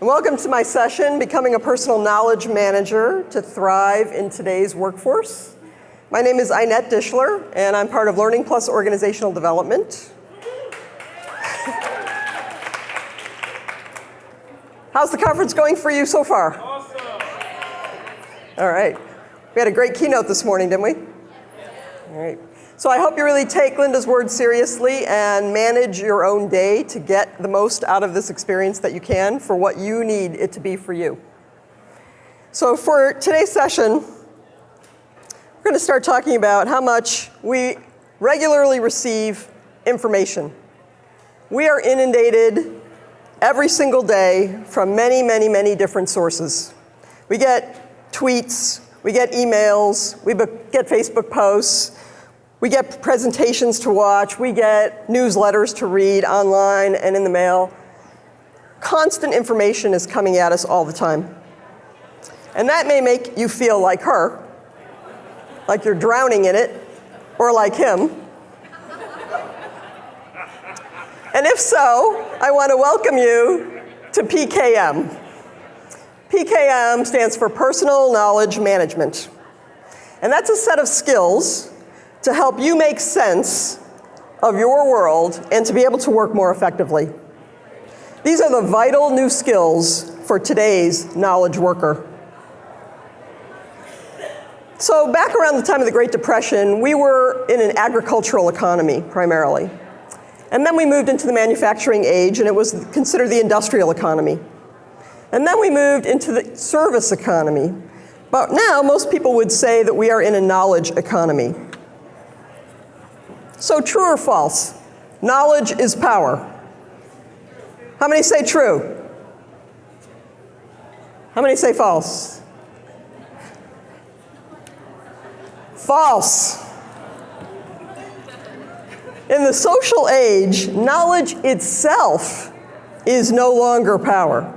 Welcome to my session, Becoming a Personal Knowledge Manager to Thrive in Today's Workforce. My name is Inette Dishler, and I'm part of Learning Plus Organizational Development. How's the conference going for you so far? Awesome. All right. We had a great keynote this morning, didn't we? All right. So I hope you really take Linda's words seriously and manage your own day to get the most out of this experience that you can for what you need it to be for you. So for today's session, we're going to start talking about how much we regularly receive information. We are inundated every single day from many, many, many different sources. We get tweets, we get emails, we get Facebook posts, we get presentations to watch, we get newsletters to read online and in the mail. Constant information is coming at us all the time. And that may make you feel like her, like you're drowning in it, or like him. And if so, I want to welcome you to PKM. PKM stands for Personal Knowledge Management. And that's a set of skills to help you make sense of your world and to be able to work more effectively. These are the vital new skills for today's knowledge worker. So back around the time of the Great Depression, we were in an agricultural economy primarily. And then we moved into the manufacturing age, and it was considered the industrial economy. And then we moved into the service economy. But now most people would say that we are in a knowledge economy. So true or false? Knowledge is power. How many say true? How many say false? False. In the social age, knowledge itself is no longer power.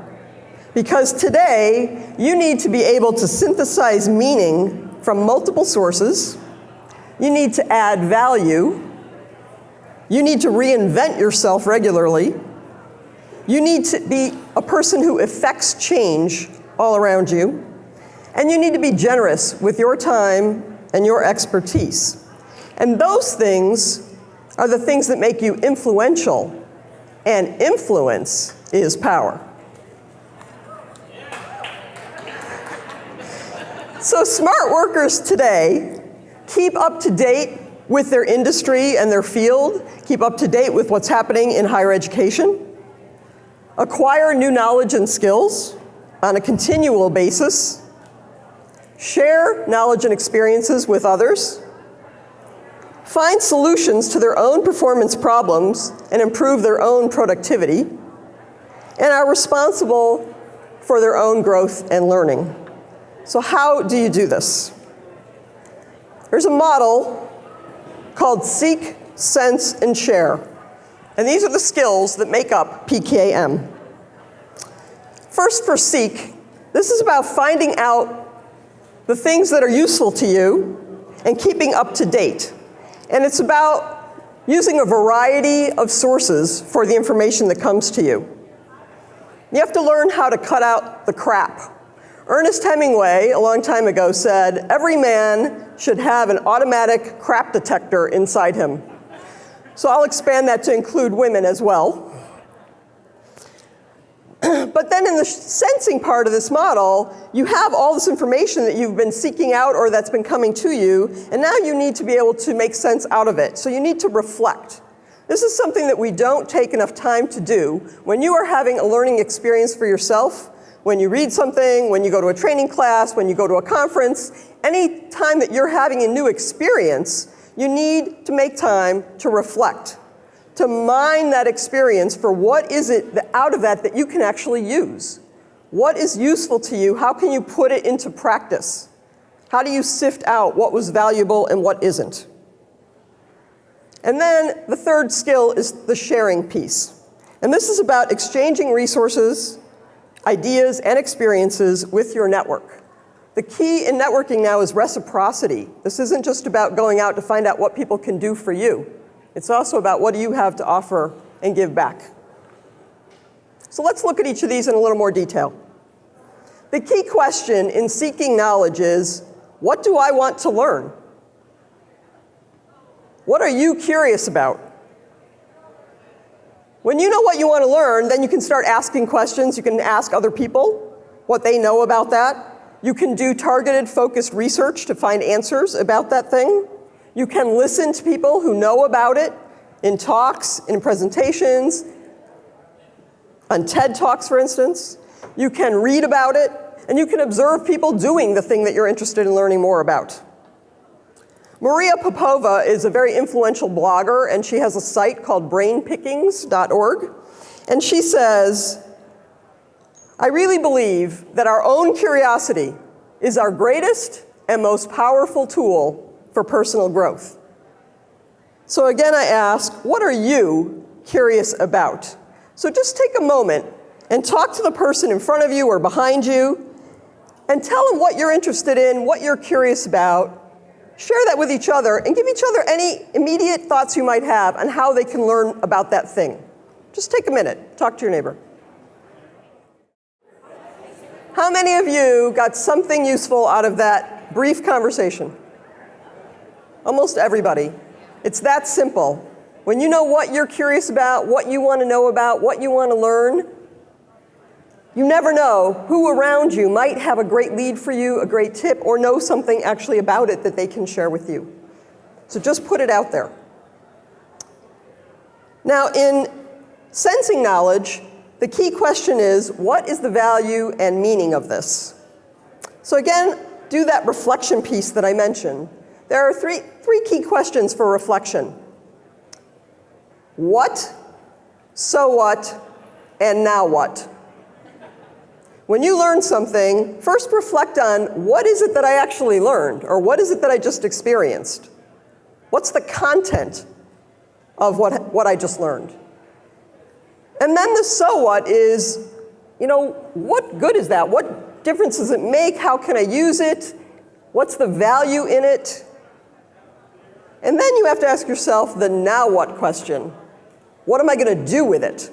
Because today, you need to be able to synthesize meaning from multiple sources. You need to add value. You need to reinvent yourself regularly. You need to be a person who affects change all around you. And you need to be generous with your time and your expertise. And those things are the things that make you influential. And influence is power. So smart workers today keep up to date with their industry and their field, keep up to date with what's happening in higher education, acquire new knowledge and skills on a continual basis, share knowledge and experiences with others, find solutions to their own performance problems and improve their own productivity, and are responsible for their own growth and learning. So how do you do this? There's a model called Seek, Sense, and Share. And these are the skills that make up PKM. First, for Seek, this is about finding out the things that are useful to you and keeping up to date. And it's about using a variety of sources for the information that comes to you. You have to learn how to cut out the crap. Ernest Hemingway, a long time ago, said, "Every man should have an automatic crap detector inside him." So I'll expand that to include women as well. But then in the sensing part of this model, you have all this information that you've been seeking out or that's been coming to you, and now you need to be able to make sense out of it. So you need to reflect. This is something that we don't take enough time to do. When you are having a learning experience for yourself, when you read something, when you go to a training class, when you go to a conference, any time that you're having a new experience, you need to make time to reflect, to mine that experience for what is it out of that you can actually use. What is useful to you? How can you put it into practice? How do you sift out what was valuable and what isn't? And then the third skill is the sharing piece. And this is about exchanging resources, ideas, and experiences with your network. The key in networking now is reciprocity. This isn't just about going out to find out what people can do for you. It's also about what do you have to offer and give back. So let's look at each of these in a little more detail. The key question in seeking knowledge is, what do I want to learn? What are you curious about? When you know what you want to learn, then you can start asking questions. You can ask other people what they know about that. You can do targeted, focused research to find answers about that thing. You can listen to people who know about it in talks, in presentations, on TED Talks, for instance. You can read about it, and you can observe people doing the thing that you're interested in learning more about. Maria Popova is a very influential blogger, and she has a site called brainpickings.org. And she says, I really believe that our own curiosity is our greatest and most powerful tool for personal growth. So again, I ask, what are you curious about? So just take a moment and talk to the person in front of you or behind you and tell them what you're interested in, what you're curious about. Share that with each other and give each other any immediate thoughts you might have on how they can learn about that thing. Just take a minute, talk to your neighbor. How many of you got something useful out of that brief conversation? Almost everybody. It's that simple. When you know what you're curious about, what you want to know about, what you want to learn, you never know who around you might have a great lead for you, a great tip, or know something actually about it that they can share with you. So just put it out there. Now, in sensing knowledge, the key question is, what is the value and meaning of this? So again, do that reflection piece that I mentioned. There are three key questions for reflection. What, so what, and now what? When you learn something, first reflect on what is it that I actually learned, or what is it that I just experienced? What's the content of what I just learned? And then the so what is, what good is that? What difference does it make? How can I use it? What's the value in it? And then you have to ask yourself the now what question. What am I going to do with it?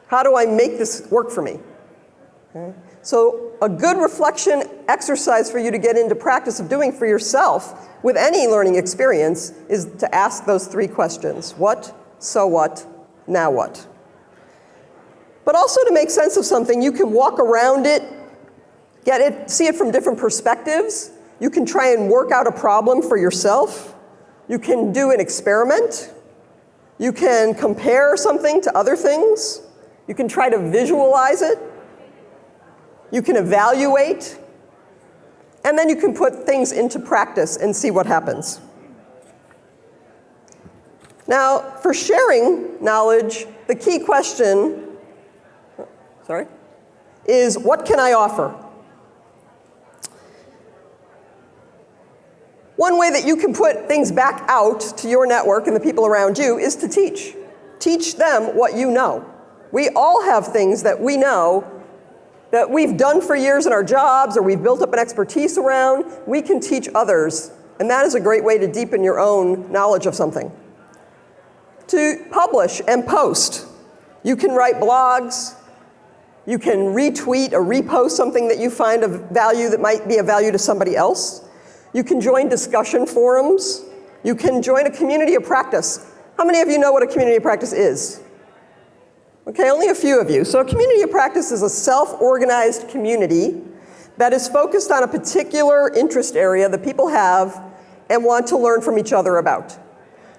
How do I make this work for me? Okay. So a good reflection exercise for you to get into practice of doing for yourself with any learning experience is to ask those three questions. What, so what, now what? But also to make sense of something, you can walk around it, see it from different perspectives. You can try and work out a problem for yourself. You can do an experiment. You can compare something to other things. You can try to visualize it. You can evaluate. And then you can put things into practice and see what happens. Now, for sharing knowledge, the key question is, what can I offer? One way that you can put things back out to your network and the people around you is to teach. Teach them what you know. We all have things that we know that we've done for years in our jobs or we've built up an expertise around. We can teach others, and that is a great way to deepen your own knowledge of something. To publish and post. You can write blogs. You can retweet or repost something that you find of value that might be of value to somebody else. You can join discussion forums. You can join a community of practice. How many of you know what a community of practice is? Okay, only a few of you. So a community of practice is a self-organized community that is focused on a particular interest area that people have and want to learn from each other about.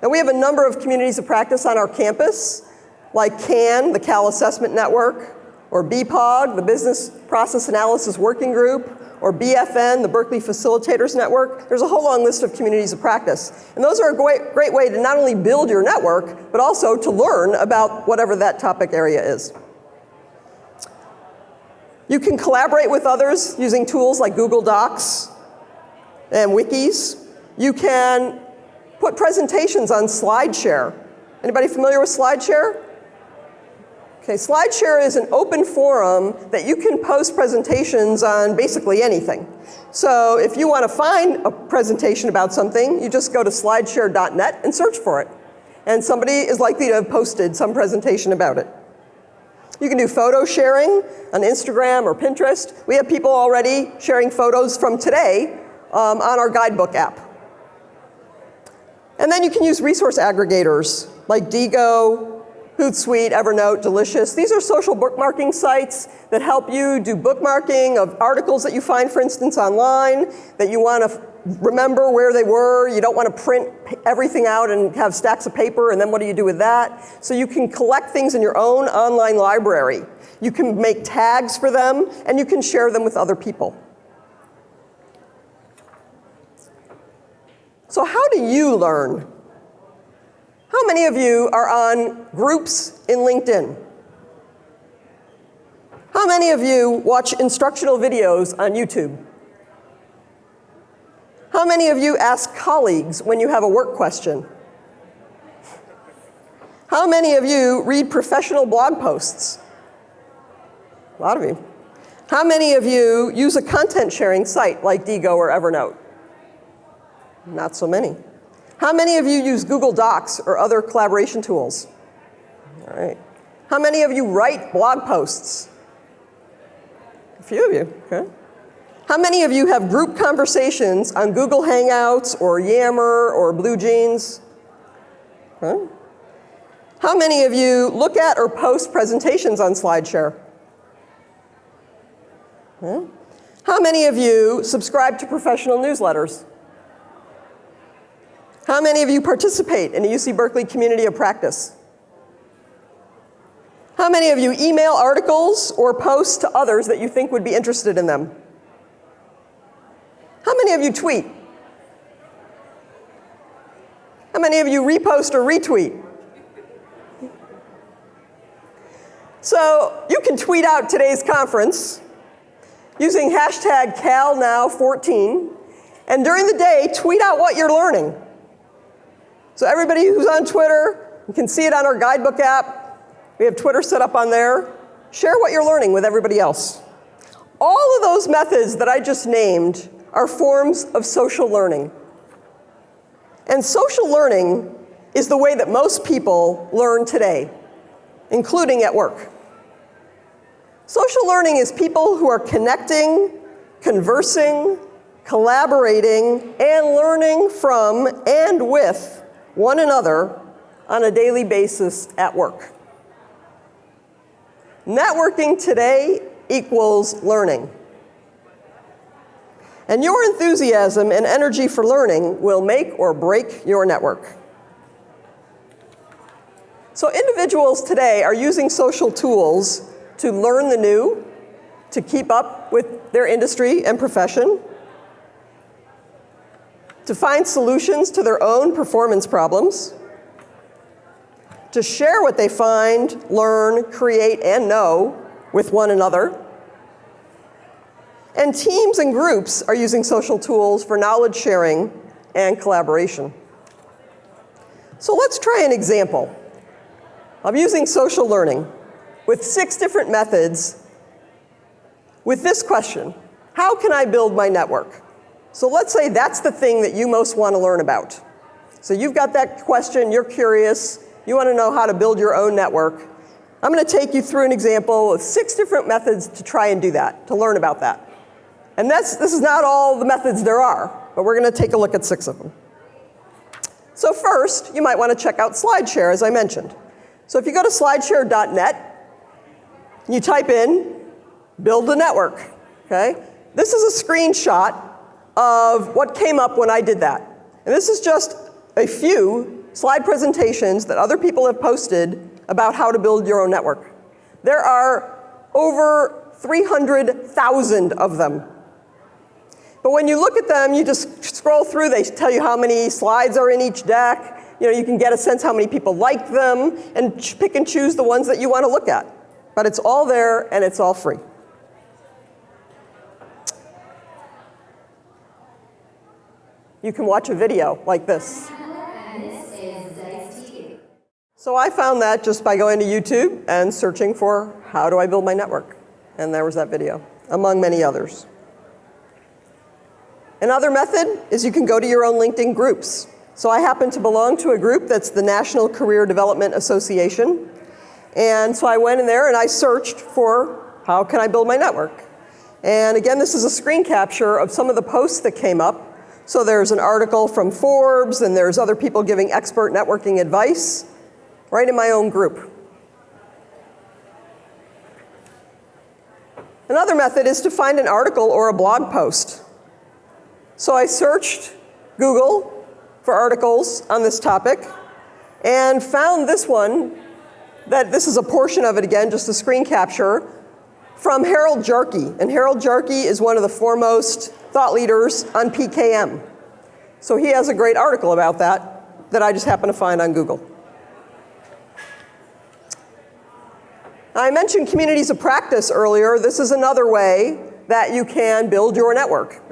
Now, we have a number of communities of practice on our campus, like CAN, the Cal Assessment Network, or BPOG, the Business Process Analysis Working Group, or BFN, the Berkeley Facilitators Network. There's a whole long list of communities of practice. And those are a great way to not only build your network, but also to learn about whatever that topic area is. You can collaborate with others using tools like Google Docs and wikis. You can put presentations on SlideShare. Anybody familiar with SlideShare? Okay, SlideShare is an open forum that you can post presentations on basically anything. So if you want to find a presentation about something, you just go to slideshare.net and search for it. And somebody is likely to have posted some presentation about it. You can do photo sharing on Instagram or Pinterest. We have people already sharing photos from today on our guidebook app. And then you can use resource aggregators like Diigo, Hootsuite, Evernote, Delicious. These are social bookmarking sites that help you do bookmarking of articles that you find, for instance, online, that you want to remember where they were. You don't want to print everything out and have stacks of paper, and then what do you do with that? So you can collect things in your own online library. You can make tags for them, and you can share them with other people. So how do you learn? How many of you are on groups in LinkedIn? How many of you watch instructional videos on YouTube? How many of you ask colleagues when you have a work question? How many of you read professional blog posts? A lot of you. How many of you use a content sharing site like Diigo or Evernote? Not so many. How many of you use Google Docs or other collaboration tools? All right. How many of you write blog posts? A few of you, okay. How many of you have group conversations on Google Hangouts or Yammer or BlueJeans? Huh? How many of you look at or post presentations on SlideShare? Huh? How many of you subscribe to professional newsletters? How many of you participate in a UC Berkeley community of practice? How many of you email articles or post to others that you think would be interested in them? How many of you tweet? How many of you repost or retweet? So you can tweet out today's conference using hashtag CalNow14, and during the day, tweet out what you're learning. So everybody who's on Twitter, you can see it on our guidebook app. We have Twitter set up on there. Share what you're learning with everybody else. All of those methods that I just named are forms of social learning. And social learning is the way that most people learn today, including at work. Social learning is people who are connecting, conversing, collaborating, and learning from and with one another on a daily basis at work. Networking today equals learning. And your enthusiasm and energy for learning will make or break your network. So individuals today are using social tools to learn the new, to keep up with their industry and profession, to find solutions to their own performance problems, to share what they find, learn, create, and know with one another. And teams and groups are using social tools for knowledge sharing and collaboration. So let's try an example of using social learning with 6 different methods with this question: how can I build my network? So let's say that's the thing that you most want to learn about. So you've got that question, you're curious, you want to know how to build your own network. I'm going to take you through an example of 6 different methods to try and do that, to learn about that. And this is not all the methods there are, but we're going to take a look at 6 of them. So first, you might want to check out SlideShare, as I mentioned. So if you go to slideshare.net, you type in build a network, okay? This is a screenshot of what came up when I did that. And this is just a few slide presentations that other people have posted about how to build your own network. There are over 300,000 of them. But when you look at them, you just scroll through, they tell you how many slides are in each deck. You know, you can get a sense how many people like them and pick and choose the ones that you want to look at. But it's all there and it's all free. You can watch a video like this. So I found that just by going to YouTube and searching for how do I build my network. And there was that video, among many others. Another method is you can go to your own LinkedIn groups. So I happen to belong to a group that's the National Career Development Association. And so I went in there and I searched for how can I build my network. And again, this is a screen capture of some of the posts that came up. So there's an article from Forbes, and there's other people giving expert networking advice right in my own group. Another method is to find an article or a blog post. So I searched Google for articles on this topic and found this one, that this is a portion of it again, just a screen capture, from Harold Jarkey. And Harold Jarkey is one of the foremost thought leaders on PKM. So he has a great article about that I just happened to find on Google. I mentioned communities of practice earlier. This is another way that you can build your network.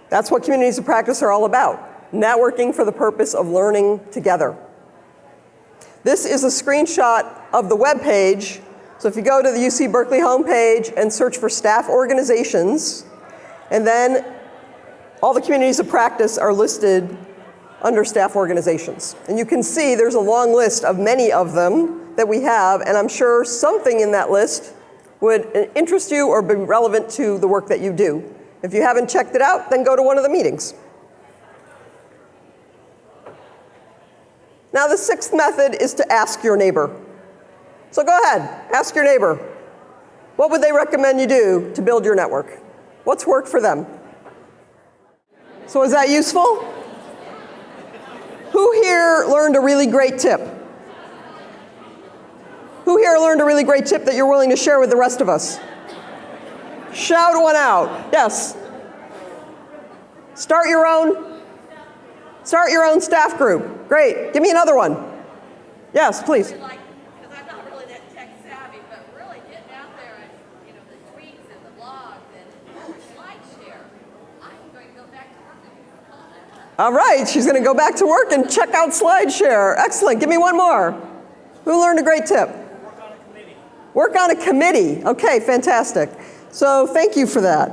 That's what communities of practice are all about. Networking for the purpose of learning together. This is a screenshot of the web page. So if you go to the UC Berkeley homepage and search for staff organizations, and then all the communities of practice are listed under staff organizations. And you can see there's a long list of many of them that we have, and I'm sure something in that list would interest you or be relevant to the work that you do. If you haven't checked it out, then go to one of the meetings. Now the sixth method is to ask your neighbor. So go ahead, ask your neighbor. What would they recommend you do to build your network? What's worked for them? So is that useful? Who here learned a really great tip? Who here learned a really great tip that you're willing to share with the rest of us? Shout one out. Yes. Start your own staff group. Great. Give me another one. Yes, please. Because I'm not really that tech savvy, but really getting out there and the tweets and the blogs and SlideShare. I'm going to go back to work. All right, she's going to go back to work and check out SlideShare. Excellent. Give me one more. Who learned a great tip? Work on a committee. Work on a committee. Okay, fantastic. So thank you for that.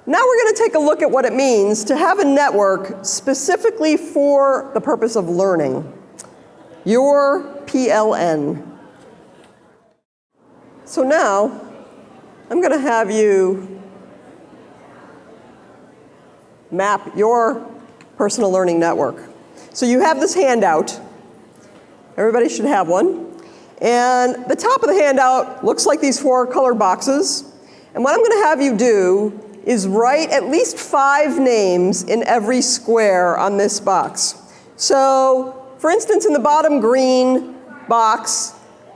Now we're going to take a look at what it means to have a network specifically for the purpose of learning. Your PLN. So now I'm going to have you map your personal learning network. So you have this handout. Everybody should have one. And the top of the handout looks like these 4 color boxes. And what I'm going to have you do is write at least 5 names in every square on this box. So, for instance, in the bottom green box,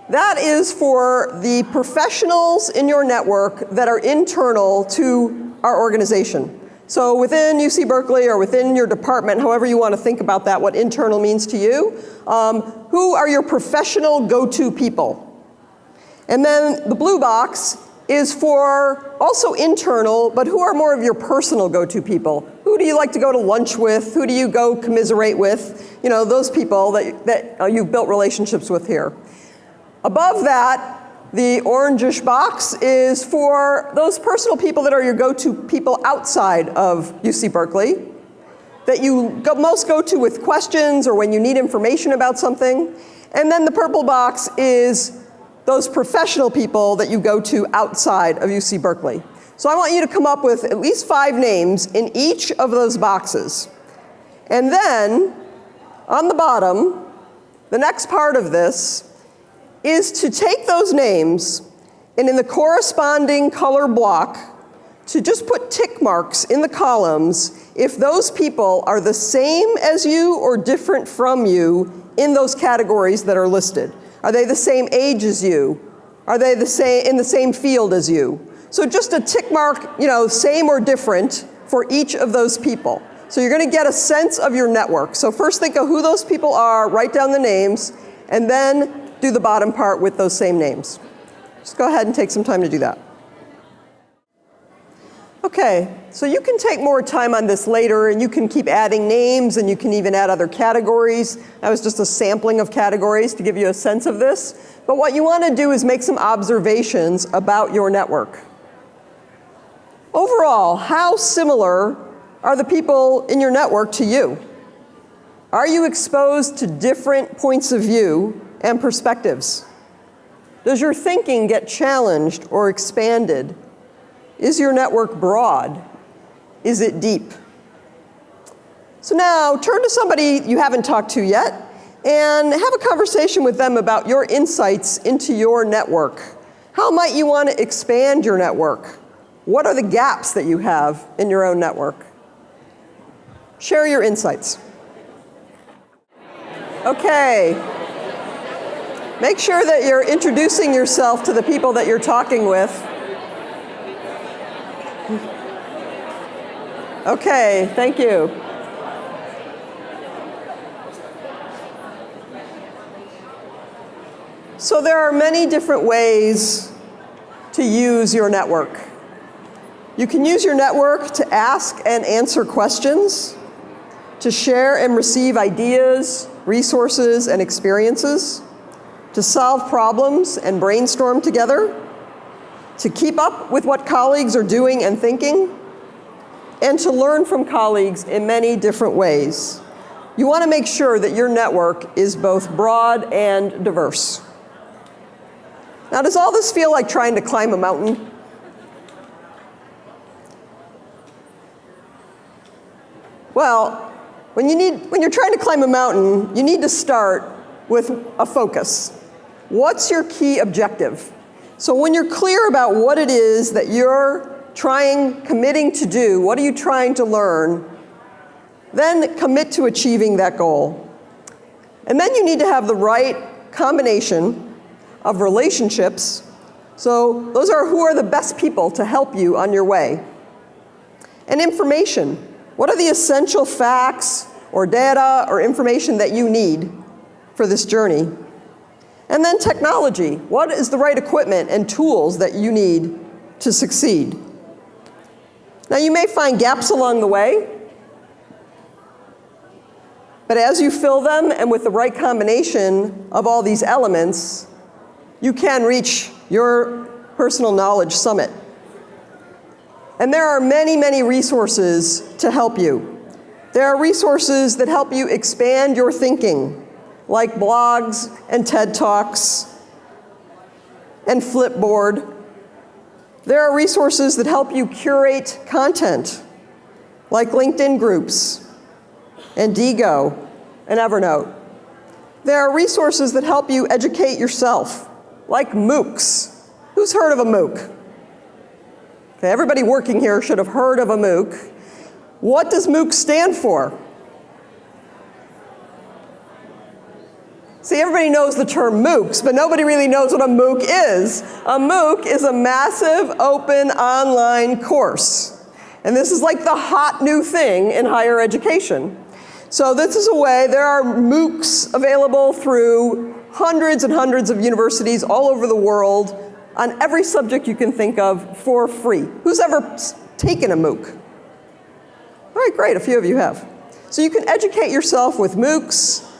that is for the professionals in your network that are internal to our organization. So within UC Berkeley or within your department, however you want to think about that, what internal means to you, who are your professional go-to people? And then the blue box is for also internal, but who are more of your personal go-to people? Who do you like to go to lunch with? Who do you go commiserate with? Those people that you've built relationships with here. Above that, the orangish box is for those personal people that are your go-to people outside of UC Berkeley, that you most go to with questions or when you need information about something. And then the purple box is those professional people that you go to outside of UC Berkeley. So I want you to come up with at least 5 names in each of those boxes. And then, on the bottom, the next part of this is to take those names and in the corresponding color block to just put tick marks in the columns if those people are the same as you or different from you in those categories that are listed. Are they the same age as you? Are they the same in the same field as you? So just a tick mark, same or different for each of those people. So you're going to get a sense of your network. So first think of who those people are, write down the names, and then do the bottom part with those same names. Just go ahead and take some time to do that. Okay, so you can take more time on this later, and you can keep adding names, and you can even add other categories. That was just a sampling of categories to give you a sense of this. But what you want to do is make some observations about your network. Overall, how similar are the people in your network to you? Are you exposed to different points of view and perspectives? Does your thinking get challenged or expanded? Is your network broad? Is it deep? So now turn to somebody you haven't talked to yet and have a conversation with them about your insights into your network. How might you want to expand your network? What are the gaps that you have in your own network? Share your insights. Okay. Make sure that you're introducing yourself to the people that you're talking with. Okay, thank you. So there are many different ways to use your network. You can use your network to ask and answer questions, to share and receive ideas, resources, and experiences, to solve problems and brainstorm together, to keep up with what colleagues are doing and thinking, and to learn from colleagues in many different ways. You want to make sure that your network is both broad and diverse. Now, does all this feel like trying to climb a mountain? Well, when you're trying to climb a mountain, you need to start with a focus. What's your key objective? So when you're clear about what it is that you're committing to do, what are you trying to learn, then commit to achieving that goal. And then you need to have the right combination of relationships. So those are who are the best people to help you on your way. And information. What are the essential facts or data or information that you need for this journey? And then technology. What is the right equipment and tools that you need to succeed? Now, you may find gaps along the way, but as you fill them and with the right combination of all these elements, you can reach your personal knowledge summit. And there are many, many resources to help you. There are resources that help you expand your thinking, like blogs and TED Talks and Flipboard. There are resources that help you curate content, like LinkedIn groups and Diigo and Evernote. There are resources that help you educate yourself, like MOOCs. Who's heard of a MOOC? Okay, everybody working here should have heard of a MOOC. What does MOOC stand for? See, everybody knows the term MOOCs, but nobody really knows what a MOOC is. A MOOC is a massive open online course. And this is like the hot new thing in higher education. So this is a way, there are MOOCs available through hundreds and hundreds of universities all over the world on every subject you can think of for free. Who's ever taken a MOOC? All right, great, a few of you have. So you can educate yourself with MOOCs,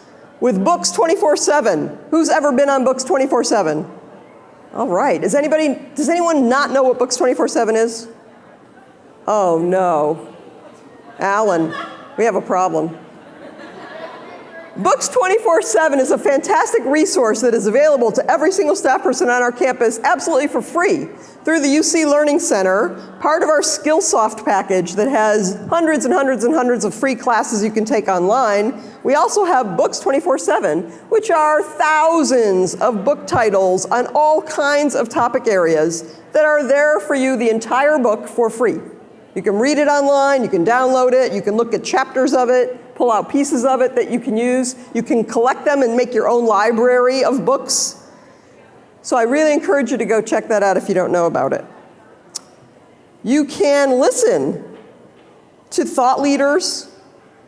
with Books 24/7. Who's ever been on Books 24/7? All right, does anyone not know what Books 24/7 is? Oh no. Alan, we have a problem. Books 24/7 is a fantastic resource that is available to every single staff person on our campus absolutely for free through the UC Learning Center, part of our Skillsoft package that has hundreds and hundreds and hundreds of free classes you can take online. We also have Books 24/7, which are thousands of book titles on all kinds of topic areas that are there for you, the entire book, for free. You can read it online, you can download it, you can look at chapters of it, pull out pieces of it that you can use. You can collect them and make your own library of books. So I really encourage you to go check that out if you don't know about it. You can listen to thought leaders.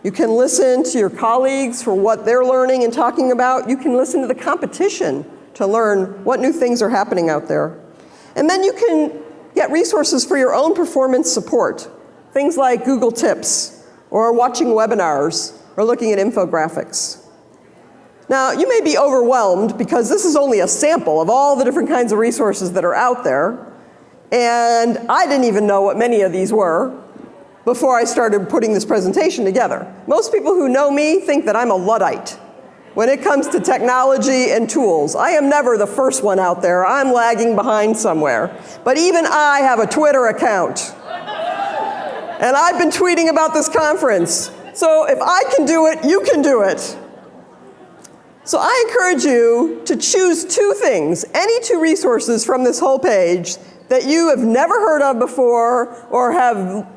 You can listen to your colleagues for what they're learning and talking about. You can listen to the competition to learn what new things are happening out there. And then you can get resources for your own performance support. Things like Google Tips, or watching webinars, or looking at infographics. Now, you may be overwhelmed because this is only a sample of all the different kinds of resources that are out there. And I didn't even know what many of these were before I started putting this presentation together. Most people who know me think that I'm a Luddite. when it comes to technology and tools. I am never the first one out there. I'm lagging behind somewhere. But even I have a Twitter account. And I've been tweeting about this conference. So if I can do it, you can do it. So I encourage you to choose two things, any two resources from this whole page that you have never heard of before or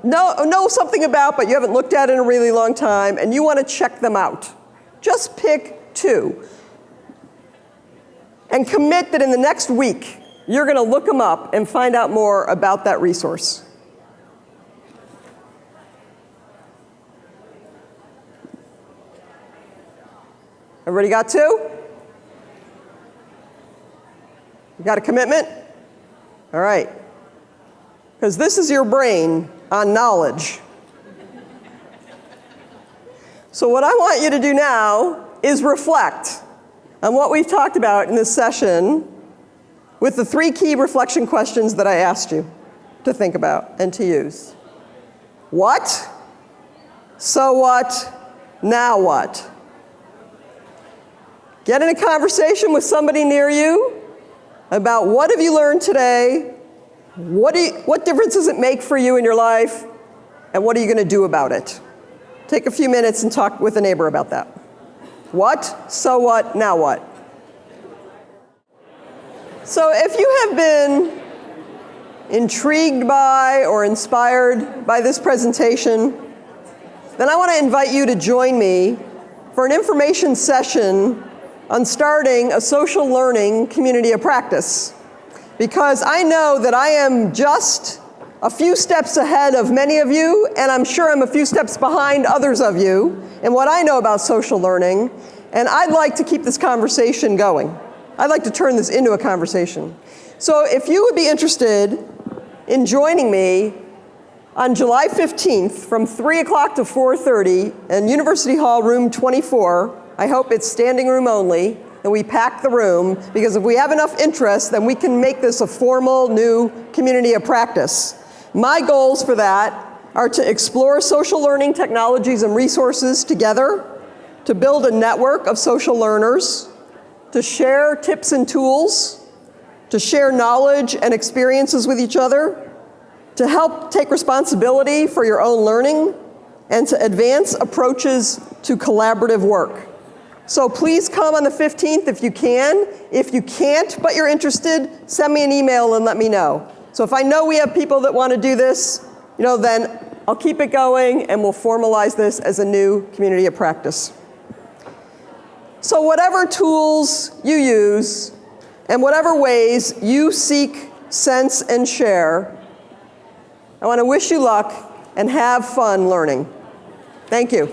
know something about but you haven't looked at in a really long time and you want to check them out. Just pick two. And commit that in the next week you're going to look them up and find out more about that resource. Everybody got two? You got a commitment? All right. Because this is your brain on knowledge. So what I want you to do now is reflect on what we've talked about in this session with the 3 key reflection questions that I asked you to think about and to use. What? So what? Now what? Get in a conversation with somebody near you about what have you learned today, what difference does it make for you in your life, and what are you going to do about it? Take a few minutes and talk with a neighbor about that. What? So what? Now what? So if you have been intrigued by or inspired by this presentation, then I want to invite you to join me for an information session on starting a social learning community of practice. Because I know that I am just a few steps ahead of many of you, and I'm sure I'm a few steps behind others of you in what I know about social learning, and I'd like to keep this conversation going. I'd like to turn this into a conversation. So if you would be interested in joining me on July 15th from 3 o'clock to 4:30 in University Hall, room 24, I hope it's standing room only, and we pack the room, because if we have enough interest, then we can make this a formal new community of practice. My goals for that are to explore social learning technologies and resources together, to build a network of social learners, to share tips and tools, to share knowledge and experiences with each other, to help take responsibility for your own learning, and to advance approaches to collaborative work. So please come on the 15th if you can. If you can't, but you're interested, send me an email and let me know. So if I know we have people that want to do this, then I'll keep it going and we'll formalize this as a new community of practice. So whatever tools you use and whatever ways you seek, sense, and share, I want to wish you luck and have fun learning. Thank you.